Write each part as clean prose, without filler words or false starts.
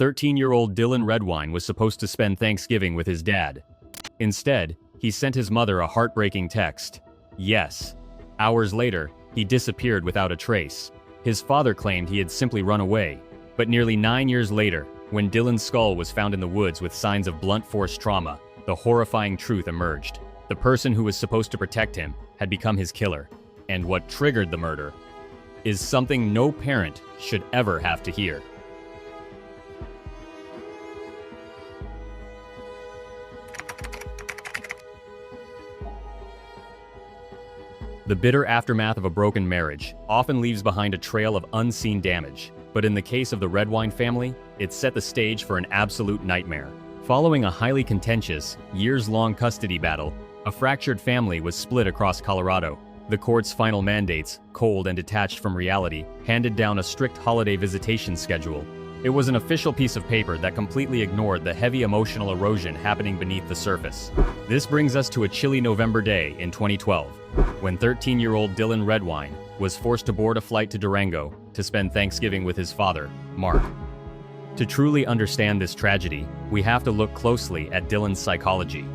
13-year-old Dylan Redwine was supposed to spend Thanksgiving with his dad. Instead, he sent his mother a heartbreaking text. Yes. Hours later, he disappeared without a trace. His father claimed he had simply run away. But nearly 9 years later, when Dylan's skull was found in the woods with signs of blunt force trauma, the horrifying truth emerged. The person who was supposed to protect him had become his killer. And what triggered the murder is something no parent should ever have to hear. The bitter aftermath of a broken marriage often leaves behind a trail of unseen damage, but in the case of the Redwine family, it set the stage for an absolute nightmare. Following a highly contentious, years-long custody battle, a fractured family was split across Colorado. The court's final mandates, cold and detached from reality, handed down a strict holiday visitation schedule. It was an official piece of paper that completely ignored the heavy emotional erosion happening beneath the surface. This brings us to a chilly November day in 2012, when 13-year-old Dylan Redwine was forced to board a flight to Durango to spend Thanksgiving with his father, Mark. To truly understand this tragedy, we have to look closely at Dylan's psychology.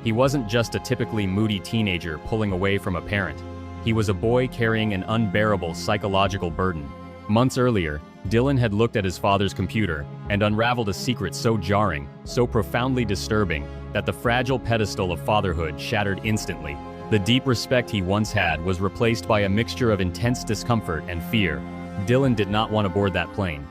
He wasn't just a typically moody teenager pulling away from a parent. He was a boy carrying an unbearable psychological burden. Months earlier, Dylan had looked at his father's computer and unraveled a secret so jarring, so profoundly disturbing, that the fragile pedestal of fatherhood shattered instantly. The deep respect he once had was replaced by a mixture of intense discomfort and fear. Dylan did not want to board that plane.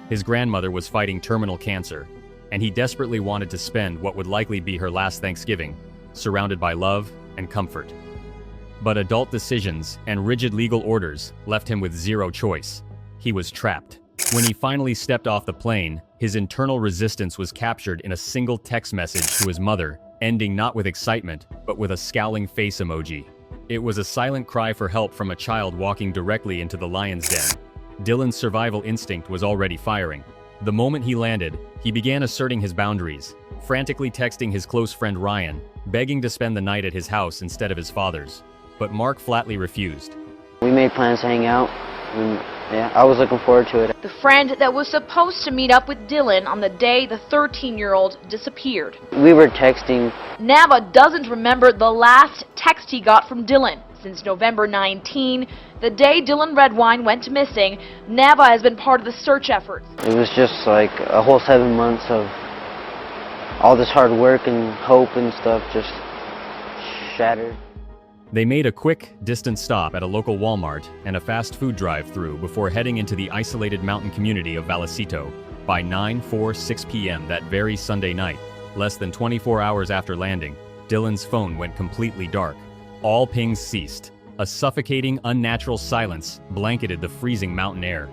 His grandmother was fighting terminal cancer, and he desperately wanted to spend what would likely be her last Thanksgiving, surrounded by love and comfort. But adult decisions and rigid legal orders left him with zero choice. He was trapped. When he finally stepped off the plane, his internal resistance was captured in a single text message to his mother, ending not with excitement, but with a scowling face emoji. It was a silent cry for help from a child walking directly into the lion's den. Dylan's survival instinct was already firing. The moment he landed, he began asserting his boundaries, frantically texting his close friend Ryan, begging to spend the night at his house instead of his father's. But Mark flatly refused. We made plans to hang out, and yeah, I was looking forward to it. The friend that was supposed to meet up with Dylan on the day the 13-year-old disappeared. We were texting. Nava doesn't remember the last text he got from Dylan. Since November 19, the day Dylan Redwine went missing, Nava has been part of the search efforts. It was just like a whole 7 months of all this hard work and hope and stuff just shattered. They made a quick, distant stop at a local Walmart and a fast food drive-thru before heading into the isolated mountain community of Vallecito. By 9:46 p.m. that very Sunday night, less than 24 hours after landing, Dylan's phone went completely dark. All pings ceased. A suffocating, unnatural silence blanketed the freezing mountain air.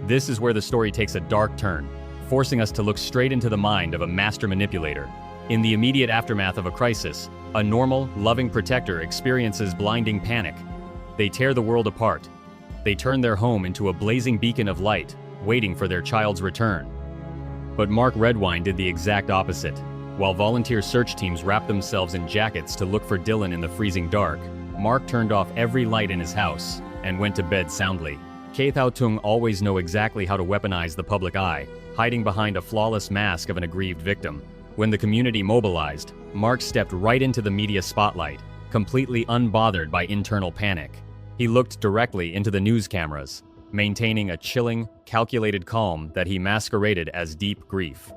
This is where the story takes a dark turn, forcing us to look straight into the mind of a master manipulator. In the immediate aftermath of a crisis, a normal, loving protector experiences blinding panic. They tear the world apart. They turn their home into a blazing beacon of light, waiting for their child's return. But Mark Redwine did the exact opposite. While volunteer search teams wrapped themselves in jackets to look for Dylan in the freezing dark, Mark turned off every light in his house and went to bed soundly. Kaithao Tung always know exactly how to weaponize the public eye, hiding behind a flawless mask of an aggrieved victim. When the community mobilized, Mark stepped right into the media spotlight, completely unbothered by internal panic. He looked directly into the news cameras, maintaining a chilling, calculated calm that he masqueraded as deep grief.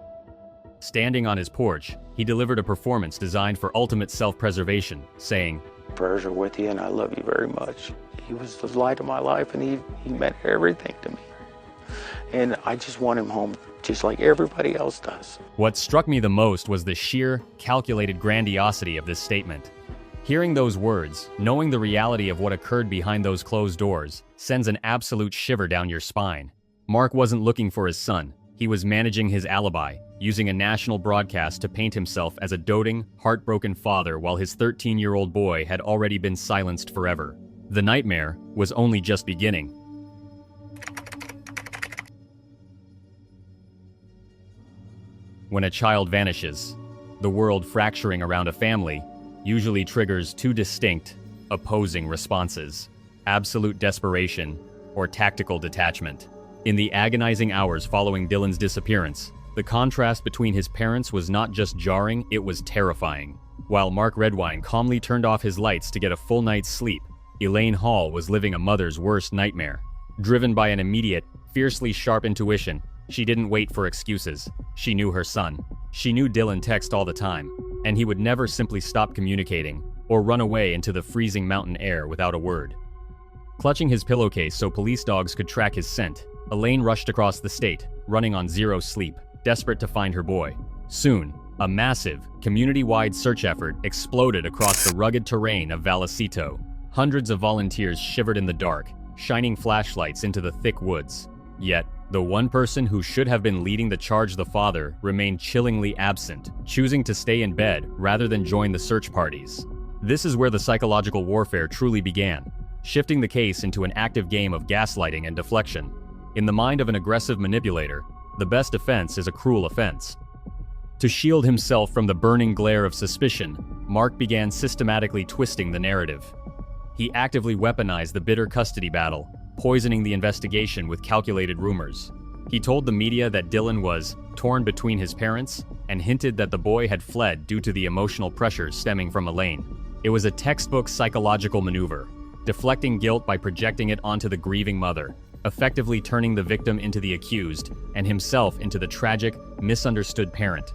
Standing on his porch, he delivered a performance designed for ultimate self-preservation, saying, "Prayers are with you and I love you very much. He was the light of my life and he meant everything to me. And I just want him home just like everybody else does." What struck me the most was the sheer, calculated grandiosity of this statement. Hearing those words, knowing the reality of what occurred behind those closed doors, sends an absolute shiver down your spine. Mark wasn't looking for his son. He was managing his alibi, using a national broadcast to paint himself as a doting, heartbroken father while his 13-year-old boy had already been silenced forever. The nightmare was only just beginning. When a child vanishes, the world fracturing around a family usually triggers two distinct, opposing responses: absolute desperation or tactical detachment. In the agonizing hours following Dylan's disappearance, the contrast between his parents was not just jarring, it was terrifying. While Mark Redwine calmly turned off his lights to get a full night's sleep, Elaine Hall was living a mother's worst nightmare. Driven by an immediate, fiercely sharp intuition, she didn't wait for excuses. She knew her son. She knew Dylan texted all the time, and he would never simply stop communicating or run away into the freezing mountain air without a word. Clutching his pillowcase so police dogs could track his scent, Elaine rushed across the state, running on zero sleep, desperate to find her boy. Soon, a massive, community-wide search effort exploded across the rugged terrain of Vallecito. Hundreds of volunteers shivered in the dark, shining flashlights into the thick woods. Yet, the one person who should have been leading the charge, the father, remained chillingly absent, choosing to stay in bed rather than join the search parties. This is where the psychological warfare truly began, shifting the case into an active game of gaslighting and deflection. In the mind of an aggressive manipulator, the best defense is a cruel offense. To shield himself from the burning glare of suspicion, Mark began systematically twisting the narrative. He actively weaponized the bitter custody battle, poisoning the investigation with calculated rumors. He told the media that Dylan was torn between his parents and hinted that the boy had fled due to the emotional pressures stemming from Elaine. It was a textbook psychological maneuver, deflecting guilt by projecting it onto the grieving mother, effectively turning the victim into the accused and himself into the tragic, misunderstood parent.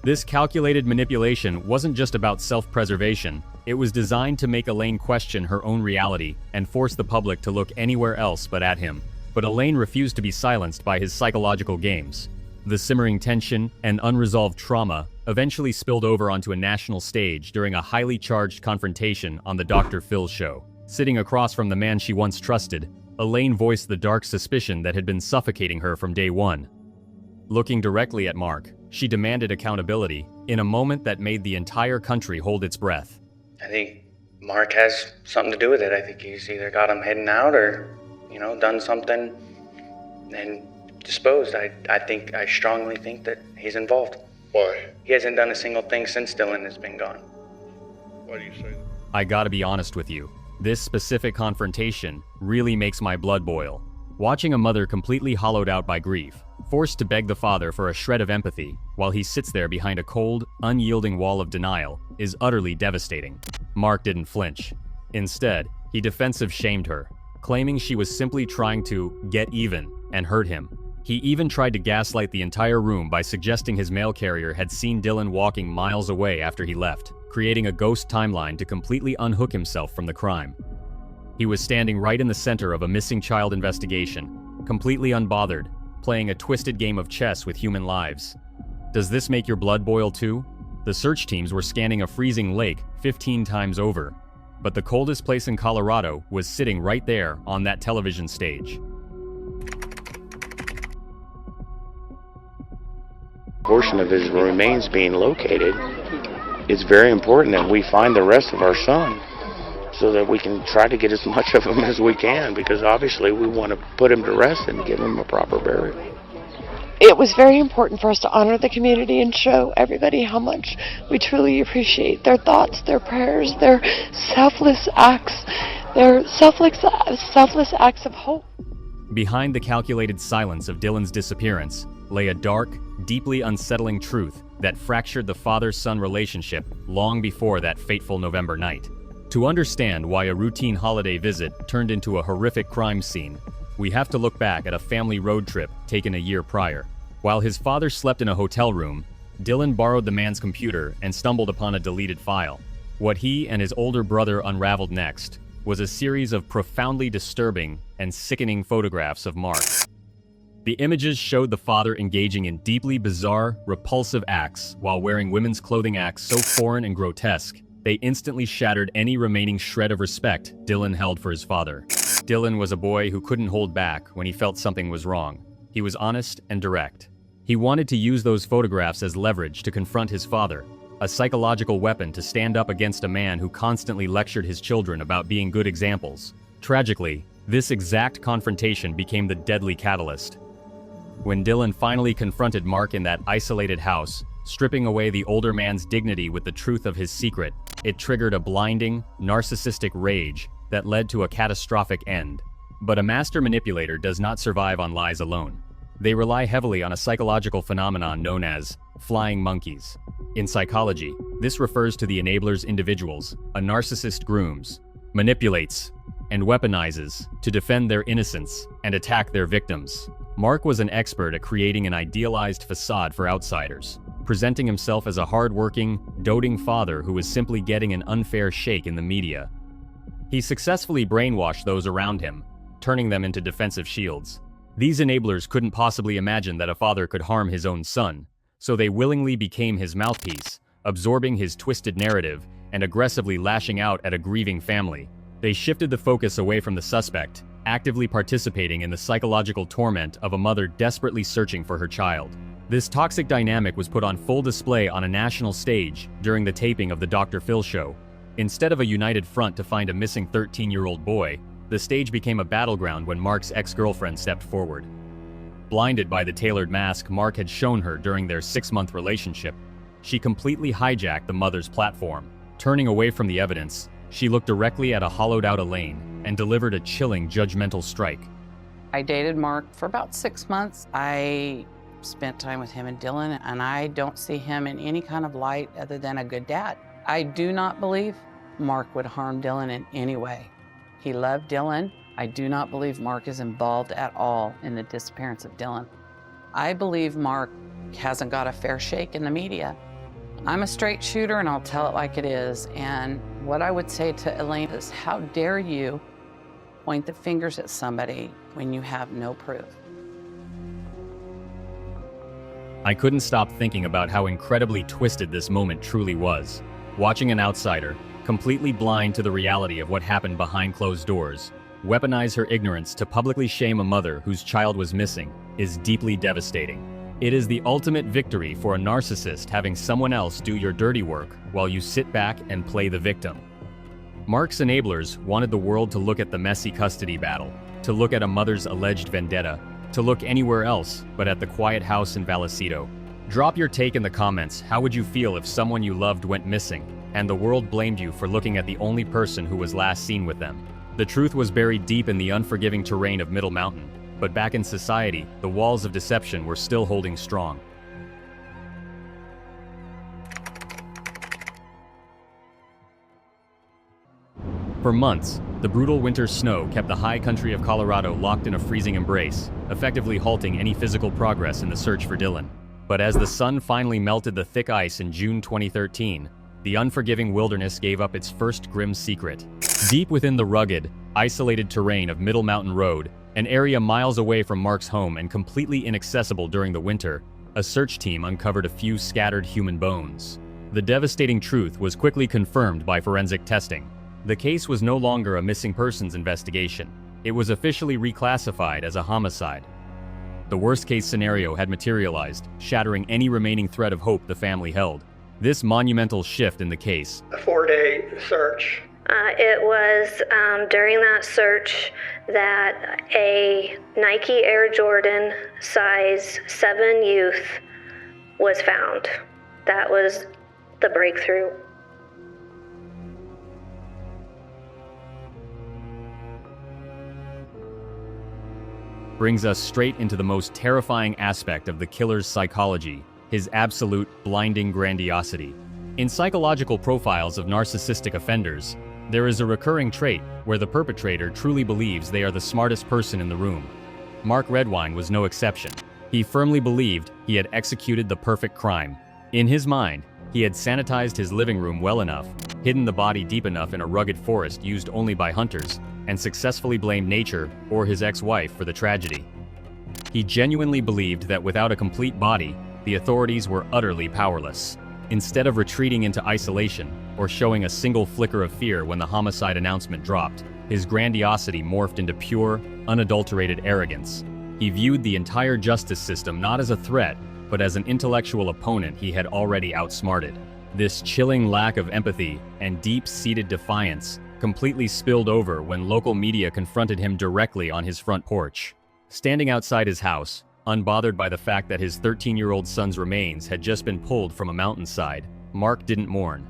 This calculated manipulation wasn't just about self-preservation. It was designed to make Elaine question her own reality and force the public to look anywhere else but at him. But Elaine refused to be silenced by his psychological games. The simmering tension and unresolved trauma eventually spilled over onto a national stage during a highly charged confrontation on the Dr. Phil show. Sitting across from the man she once trusted, Elaine voiced the dark suspicion that had been suffocating her from day one. Looking directly at Mark, she demanded accountability in a moment that made the entire country hold its breath. I think Mark has something to do with it. I think he's either got him heading out or, done something and disposed. I strongly think that he's involved. Why? He hasn't done a single thing since Dylan has been gone. Why do you say that? I gotta be honest with you. This specific confrontation really makes my blood boil. Watching a mother completely hollowed out by grief, forced to beg the father for a shred of empathy while he sits there behind a cold, unyielding wall of denial is utterly devastating. Mark didn't flinch. Instead, he defensive shamed her, claiming she was simply trying to get even and hurt him. He even tried to gaslight the entire room by suggesting his mail carrier had seen Dylan walking miles away after he left, creating a ghost timeline to completely unhook himself from the crime. He was standing right in the center of a missing child investigation, completely unbothered, playing a twisted game of chess with human lives. Does this make your blood boil too? The search teams were scanning a freezing lake 15 times over, but the coldest place in Colorado was sitting right there on that television stage. Portion of his remains being located, it's very important that we find the rest of our son so that we can try to get as much of him as we can, because obviously we want to put him to rest and give him a proper burial. It was very important for us to honor the community and show everybody how much we truly appreciate their thoughts, their prayers, their selfless acts of hope. Behind the calculated silence of Dylan's disappearance lay a dark, deeply unsettling truth that fractured the father-son relationship long before that fateful November night. To understand why a routine holiday visit turned into a horrific crime scene, we have to look back at a family road trip taken a year prior. While his father slept in a hotel room, Dylan borrowed the man's computer and stumbled upon a deleted file. What he and his older brother unraveled next was a series of profoundly disturbing and sickening photographs of Mark. The images showed the father engaging in deeply bizarre, repulsive acts while wearing women's clothing acts so foreign and grotesque, they instantly shattered any remaining shred of respect Dylan held for his father. Dylan was a boy who couldn't hold back when he felt something was wrong. He was honest and direct. He wanted to use those photographs as leverage to confront his father, a psychological weapon to stand up against a man who constantly lectured his children about being good examples. Tragically, this exact confrontation became the deadly catalyst. When Dylan finally confronted Mark in that isolated house, stripping away the older man's dignity with the truth of his secret, it triggered a blinding, narcissistic rage that led to a catastrophic end. But a master manipulator does not survive on lies alone. They rely heavily on a psychological phenomenon known as flying monkeys. In psychology, this refers to the enabler's individuals a narcissist grooms, manipulates, and weaponizes to defend their innocence and attack their victims. Mark was an expert at creating an idealized facade for outsiders, presenting himself as a hard-working, doting father who was simply getting an unfair shake in the media. He successfully brainwashed those around him, turning them into defensive shields. These enablers couldn't possibly imagine that a father could harm his own son, so they willingly became his mouthpiece, absorbing his twisted narrative and aggressively lashing out at a grieving family. They shifted the focus away from the suspect, actively participating in the psychological torment of a mother desperately searching for her child. This toxic dynamic was put on full display on a national stage during the taping of the Dr. Phil show. Instead of a united front to find a missing 13-year-old boy, the stage became a battleground when Mark's ex-girlfriend stepped forward. Blinded by the tailored mask Mark had shown her during their 6-month relationship, she completely hijacked the mother's platform. Turning away from the evidence, she looked directly at a hollowed-out Elaine and delivered a chilling, judgmental strike. I dated Mark for about 6 months. I spent time with him and Dylan, and I don't see him in any kind of light other than a good dad. I do not believe Mark would harm Dylan in any way. He loved Dylan. I do not believe Mark is involved at all in the disappearance of Dylan. I believe Mark hasn't got a fair shake in the media. I'm a straight shooter and I'll tell it like it is. And what I would say to Elaine is, how dare you point the fingers at somebody when you have no proof? I couldn't stop thinking about how incredibly twisted this moment truly was. Watching an outsider, completely blind to the reality of what happened behind closed doors, weaponize her ignorance to publicly shame a mother whose child was missing is deeply devastating. It is the ultimate victory for a narcissist having someone else do your dirty work while you sit back and play the victim. Mark's enablers wanted the world to look at the messy custody battle, to look at a mother's alleged vendetta, to look anywhere else but at the quiet house in Vallecito. Drop your take in the comments. How would you feel if someone you loved went missing, and the world blamed you for looking at the only person who was last seen with them? The truth was buried deep in the unforgiving terrain of Middle Mountain, but back in society, the walls of deception were still holding strong. For months, the brutal winter snow kept the high country of Colorado locked in a freezing embrace, effectively halting any physical progress in the search for Dylan. But as the sun finally melted the thick ice in June 2013, the unforgiving wilderness gave up its first grim secret. Deep within the rugged, isolated terrain of Middle Mountain Road, an area miles away from Mark's home and completely inaccessible during the winter, a search team uncovered a few scattered human bones. The devastating truth was quickly confirmed by forensic testing. The case was no longer a missing persons investigation. It was officially reclassified as a homicide. The worst-case scenario had materialized, shattering any remaining thread of hope the family held. This monumental shift in the case, a 4-day search. It was during that search that a Nike Air Jordan size 7 youth was found. That was the breakthrough. brings us straight into the most terrifying aspect of the killer's psychology, his absolute, blinding grandiosity. In psychological profiles of narcissistic offenders, there is a recurring trait where the perpetrator truly believes they are the smartest person in the room. Mark Redwine was no exception. He firmly believed he had executed the perfect crime. In his mind, he had sanitized his living room well enough, hidden the body deep enough in a rugged forest used only by hunters, and successfully blamed nature or his ex-wife for the tragedy. He genuinely believed that without a complete body, the authorities were utterly powerless. Instead of retreating into isolation or showing a single flicker of fear when the homicide announcement dropped, his grandiosity morphed into pure, unadulterated arrogance. He viewed the entire justice system not as a threat, but as an intellectual opponent he had already outsmarted. This chilling lack of empathy and deep-seated defiance completely spilled over when local media confronted him directly on his front porch. Standing outside his house, unbothered by the fact that his 13-year-old son's remains had just been pulled from a mountainside, Mark didn't mourn.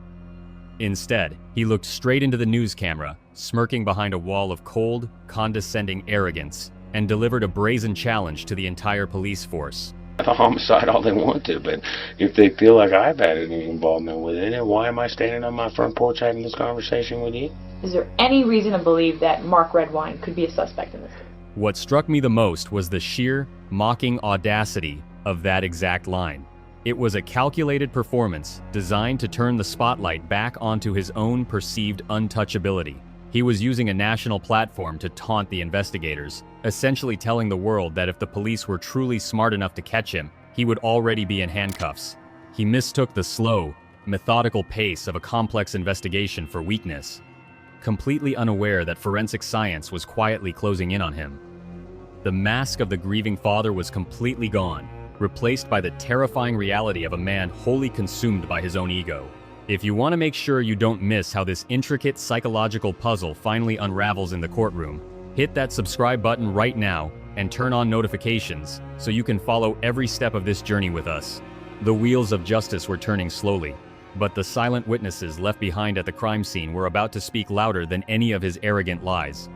Instead, he looked straight into the news camera smirking behind a wall of cold, condescending arrogance, and delivered a brazen challenge to the entire police force. The homicide all they want to, but if they feel like I've had any involvement with it, then why am I standing on my front porch having this conversation with you? Is there any reason to believe that Mark Redwine could be a suspect in this case? What struck me the most was the sheer, mocking audacity of that exact line. It was a calculated performance designed to turn the spotlight back onto his own perceived untouchability. He was using a national platform to taunt the investigators, essentially telling the world that if the police were truly smart enough to catch him, he would already be in handcuffs. He mistook the slow, methodical pace of a complex investigation for weakness, completely unaware that forensic science was quietly closing in on him. The mask of the grieving father was completely gone, replaced by the terrifying reality of a man wholly consumed by his own ego. If you want to make sure you don't miss how this intricate psychological puzzle finally unravels in the courtroom, hit that subscribe button right now and turn on notifications so you can follow every step of this journey with us. The wheels of justice were turning slowly, but the silent witnesses left behind at the crime scene were about to speak louder than any of his arrogant lies.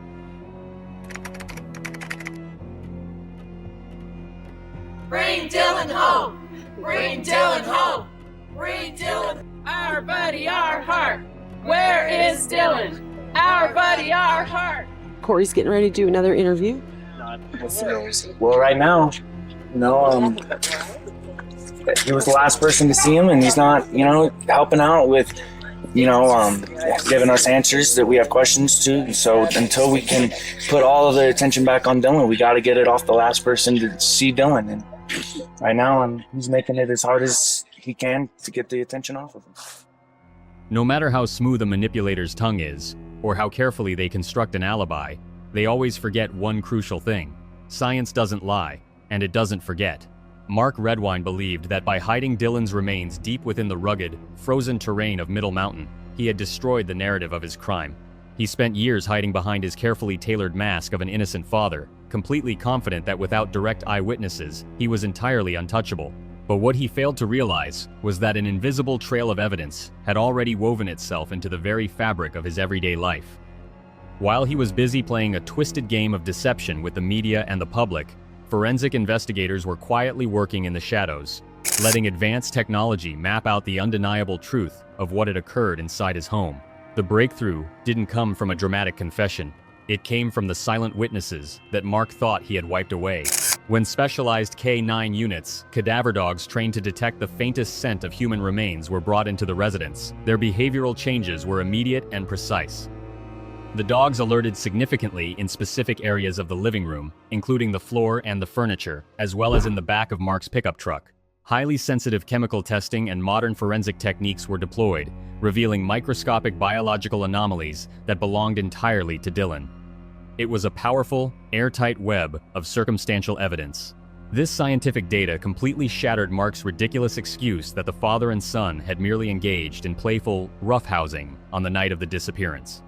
Bring Dylan home! Bring Dylan home! Bring Dylan! Our buddy, our heart! Where is Dylan? Our buddy, our heart! Corey's getting ready to do another interview. Well, right now, he was the last person to see him, and he's not, helping out with, giving us answers that we have questions to. So until we can put all of the attention back on Dylan, we got to get it off the last person to see Dylan. And right now, he's making it as hard as he can to get the attention off of him. No matter how smooth a manipulator's tongue is, or how carefully they construct an alibi, they always forget one crucial thing. Science doesn't lie, and it doesn't forget. Mark Redwine believed that by hiding Dylan's remains deep within the rugged, frozen terrain of Middle Mountain, he had destroyed the narrative of his crime. He spent years hiding behind his carefully tailored mask of an innocent father, completely confident that without direct eyewitnesses, he was entirely untouchable. But what he failed to realize was that an invisible trail of evidence had already woven itself into the very fabric of his everyday life. While he was busy playing a twisted game of deception with the media and the public, forensic investigators were quietly working in the shadows, letting advanced technology map out the undeniable truth of what had occurred inside his home. The breakthrough didn't come from a dramatic confession. It came from the silent witnesses that Mark thought he had wiped away. When specialized K9 units, cadaver dogs trained to detect the faintest scent of human remains, were brought into the residence, their behavioral changes were immediate and precise. The dogs alerted significantly in specific areas of the living room, including the floor and the furniture, as well as in the back of Mark's pickup truck. Highly sensitive chemical testing and modern forensic techniques were deployed, revealing microscopic biological anomalies that belonged entirely to Dylan. It was a powerful, airtight web of circumstantial evidence. This scientific data completely shattered Mark's ridiculous excuse that the father and son had merely engaged in playful roughhousing on the night of the disappearance.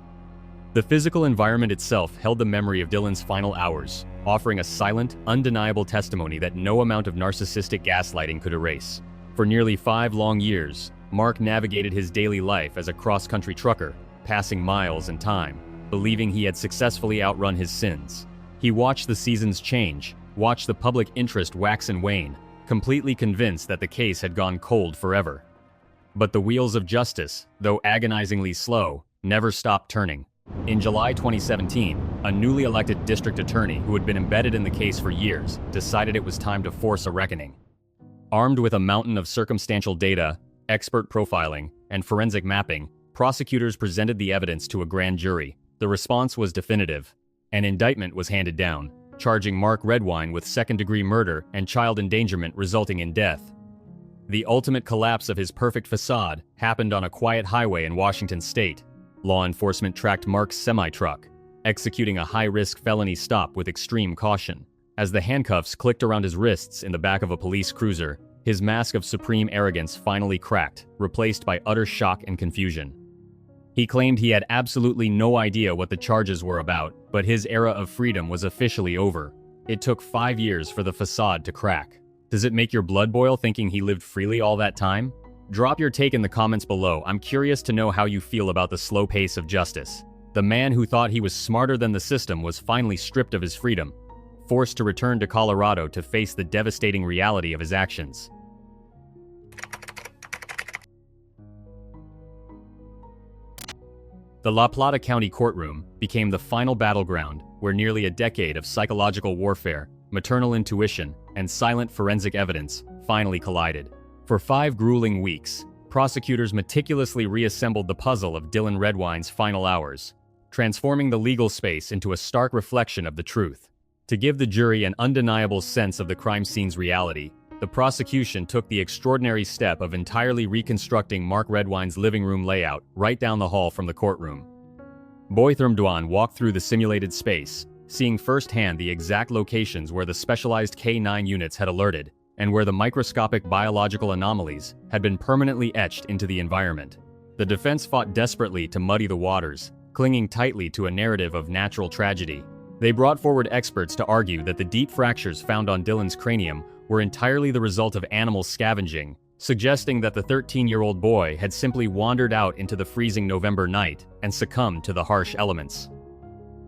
The physical environment itself held the memory of Dylan's final hours, offering a silent, undeniable testimony that no amount of narcissistic gaslighting could erase. For nearly 5 long years, Mark navigated his daily life as a cross-country trucker, passing miles in time, believing he had successfully outrun his sins. He watched the seasons change, watched the public interest wax and wane, completely convinced that the case had gone cold forever. But the wheels of justice, though agonizingly slow, never stopped turning. In July 2017, a newly elected district attorney who had been embedded in the case for years decided it was time to force a reckoning. Armed with a mountain of circumstantial data, expert profiling, and forensic mapping, prosecutors presented the evidence to a grand jury. The response was definitive. An indictment was handed down, charging Mark Redwine with second-degree murder and child endangerment resulting in death. The ultimate collapse of his perfect facade happened on a quiet highway in Washington state. Law enforcement tracked Mark's semi-truck, executing a high-risk felony stop with extreme caution. As the handcuffs clicked around his wrists in the back of a police cruiser, his mask of supreme arrogance finally cracked, replaced by utter shock and confusion. He claimed he had absolutely no idea what the charges were about, but his era of freedom was officially over. It took 5 years for the facade to crack. Does it make your blood boil thinking he lived freely all that time? Drop your take in the comments below. I'm curious to know how you feel about the slow pace of justice. The The man who thought he was smarter than the system was finally stripped of his freedom, forced to return to Colorado to face the devastating reality of his actions. The La Plata County courtroom became the final battleground where nearly a decade of psychological warfare, maternal intuition, and silent forensic evidence finally collided. For 5 grueling weeks, prosecutors meticulously reassembled the puzzle of Dylan Redwine's final hours, transforming the legal space into a stark reflection of the truth. To give the jury an undeniable sense of the crime scene's reality, the prosecution took the extraordinary step of entirely reconstructing Mark Redwine's living room layout right down the hall from the courtroom. Boythram Dwan walked through the simulated space, seeing firsthand the exact locations where the specialized K-9 units had alerted, and where the microscopic biological anomalies had been permanently etched into the environment. The defense fought desperately to muddy the waters, clinging tightly to a narrative of natural tragedy. They brought forward experts to argue that the deep fractures found on Dylan's cranium were entirely the result of animal scavenging, suggesting that the 13-year-old boy had simply wandered out into the freezing November night and succumbed to the harsh elements.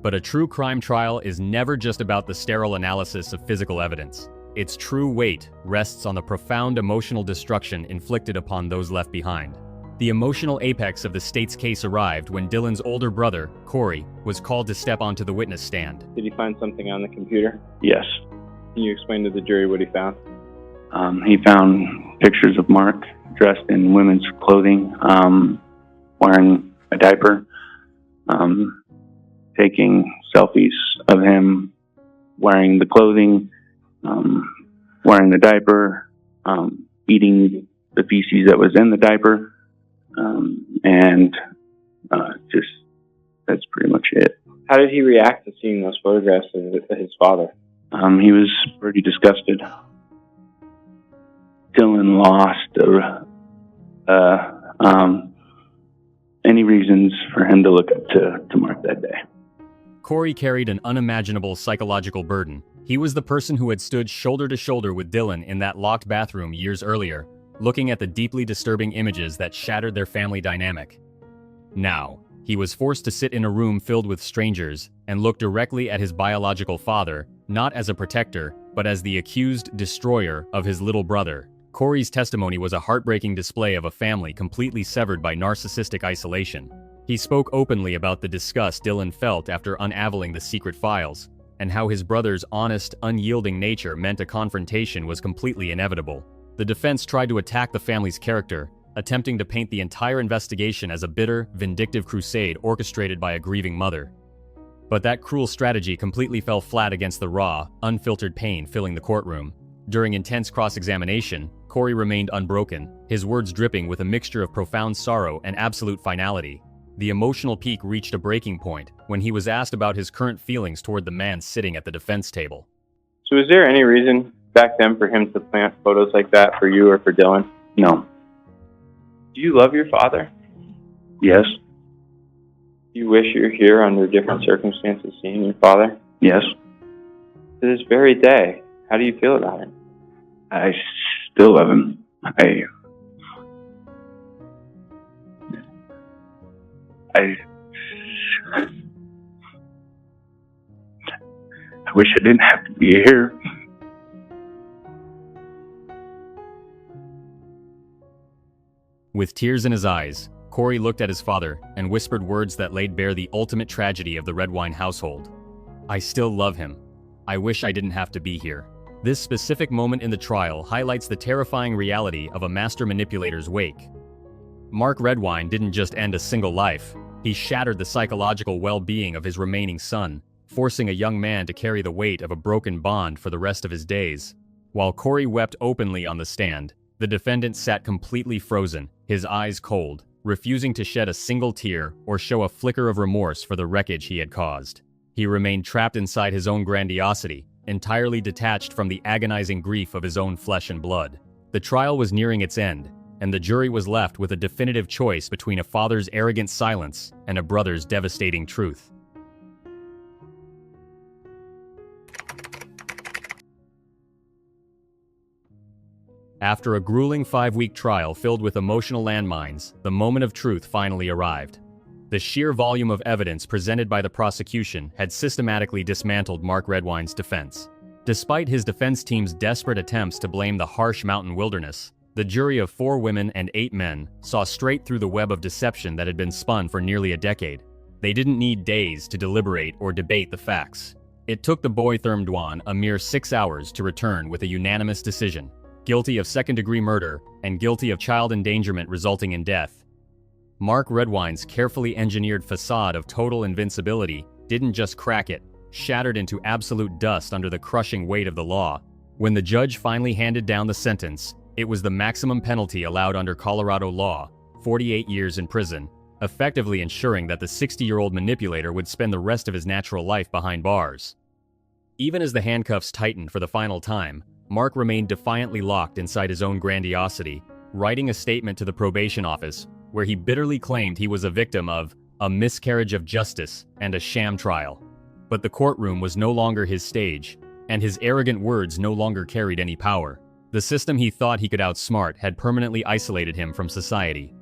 But a true crime trial is never just about the sterile analysis of physical evidence. Its true weight rests on the profound emotional destruction inflicted upon those left behind. The emotional apex of the state's case arrived when Dylan's older brother, Corey, was called to step onto the witness stand. Did he find something on the computer? Yes. Can you explain to the jury what he found? He found pictures of Mark dressed in women's clothing, wearing a diaper, taking selfies of him wearing the clothing, wearing the diaper, eating the feces that was in the diaper, and just that's pretty much it. How did he react to seeing those photographs of his father? He was pretty disgusted. Dylan lost any reasons for him to look up to Mark that day. Corey carried an unimaginable psychological burden. He was the person who had stood shoulder to shoulder with Dylan in that locked bathroom years earlier, looking at the deeply disturbing images that shattered their family dynamic. Now, he was forced to sit in a room filled with strangers and look directly at his biological father, not as a protector, but as the accused destroyer of his little brother. Corey's testimony was a heartbreaking display of a family completely severed by narcissistic isolation. He spoke openly about the disgust Dylan felt after unraveling the secret files, and how his brother's honest, unyielding nature meant a confrontation was completely inevitable. The defense tried to attack the family's character, attempting to paint the entire investigation as a bitter, vindictive crusade orchestrated by a grieving mother. But that cruel strategy completely fell flat against the raw, unfiltered pain filling the courtroom. During intense cross-examination, Corey remained unbroken, his words dripping with a mixture of profound sorrow and absolute finality. The emotional peak reached a breaking point when he was asked about his current feelings toward the man sitting at the defense table. So is there any reason back then for him to plant photos like that for you or for Dylan? No. Do you love your father? Yes. Do you wish you were here under different circumstances seeing your father? Yes. To this very day, how do you feel about him? I still love him. I wish I didn't have to be here. With tears in his eyes, Corey looked at his father and whispered words that laid bare the ultimate tragedy of the Redwine household. I still love him. I wish I didn't have to be here. This specific moment in the trial highlights the terrifying reality of a master manipulator's wake. Mark Redwine didn't just end a single life. He shattered the psychological well-being of his remaining son, forcing a young man to carry the weight of a broken bond for the rest of his days. While Corey wept openly on the stand, the defendant sat completely frozen, his eyes cold, refusing to shed a single tear or show a flicker of remorse for the wreckage he had caused. He remained trapped inside his own grandiosity, entirely detached from the agonizing grief of his own flesh and blood. The trial was nearing its end, and the jury was left with a definitive choice between a father's arrogant silence and a brother's devastating truth. After a grueling 5-week trial filled with emotional landmines, the moment of truth finally arrived. The sheer volume of evidence presented by the prosecution had systematically dismantled Mark Redwine's defense. Despite his defense team's desperate attempts to blame the harsh mountain wilderness, the jury of 4 women and 8 men saw straight through the web of deception that had been spun for nearly a decade. They didn't need days to deliberate or debate the facts. It took the boy Thermdwan a mere 6 hours to return with a unanimous decision: guilty of second-degree murder and guilty of child endangerment resulting in death. Mark Redwine's carefully engineered facade of total invincibility didn't just crack it, shattered into absolute dust under the crushing weight of the law. When the judge finally handed down the sentence, it was the maximum penalty allowed under Colorado law, 48 years in prison, effectively ensuring that the 60-year-old manipulator would spend the rest of his natural life behind bars. Even as the handcuffs tightened for the final time, Mark remained defiantly locked inside his own grandiosity, writing a statement to the probation office where he bitterly claimed he was a victim of a miscarriage of justice and a sham trial. But the courtroom was no longer his stage, and his arrogant words no longer carried any power. The system he thought he could outsmart had permanently isolated him from society.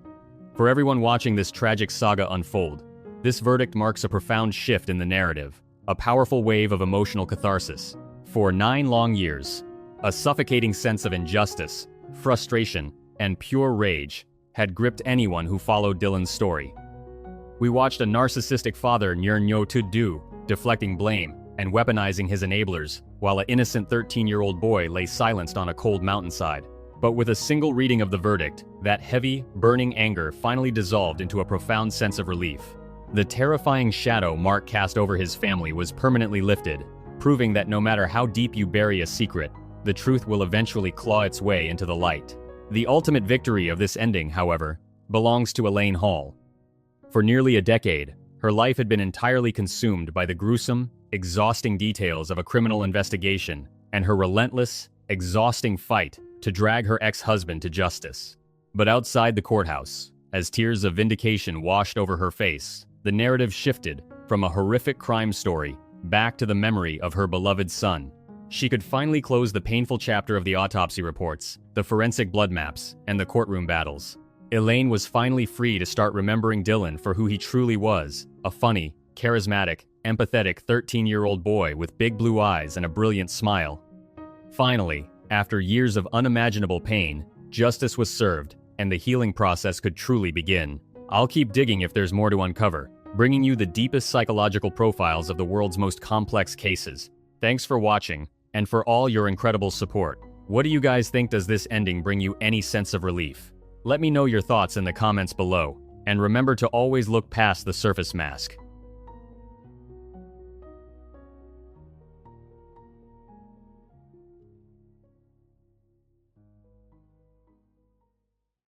For everyone watching this tragic saga unfold, this verdict marks a profound shift in the narrative, a powerful wave of emotional catharsis. For 9 long years, a suffocating sense of injustice, frustration, and pure rage had gripped anyone who followed Dylan's story. We watched a narcissistic father Nyo Tudu deflecting blame and weaponizing his enablers, while an innocent 13-year-old boy lay silenced on a cold mountainside. But with a single reading of the verdict, that heavy, burning anger finally dissolved into a profound sense of relief. The terrifying shadow Mark cast over his family was permanently lifted, proving that no matter how deep you bury a secret, the truth will eventually claw its way into the light. The ultimate victory of this ending, however, belongs to Elaine Hall. For nearly a decade, her life had been entirely consumed by the gruesome, exhausting details of a criminal investigation and her relentless, exhausting fight to drag her ex-husband to justice. But outside the courthouse, as tears of vindication washed over her face, the narrative shifted from a horrific crime story back to the memory of her beloved son. She could finally close the painful chapter of the autopsy reports, the forensic blood maps, and the courtroom battles. Elaine was finally free to start remembering Dylan for who he truly was, a funny, charismatic, empathetic 13-year-old boy with big blue eyes and a brilliant smile. Finally, after years of unimaginable pain, justice was served, and the healing process could truly begin. I'll keep digging if there's more to uncover, bringing you the deepest psychological profiles of the world's most complex cases. Thanks for watching, and for all your incredible support. What do you guys think? Does this ending bring you any sense of relief? Let me know your thoughts in the comments below, and remember to always look past the surface mask.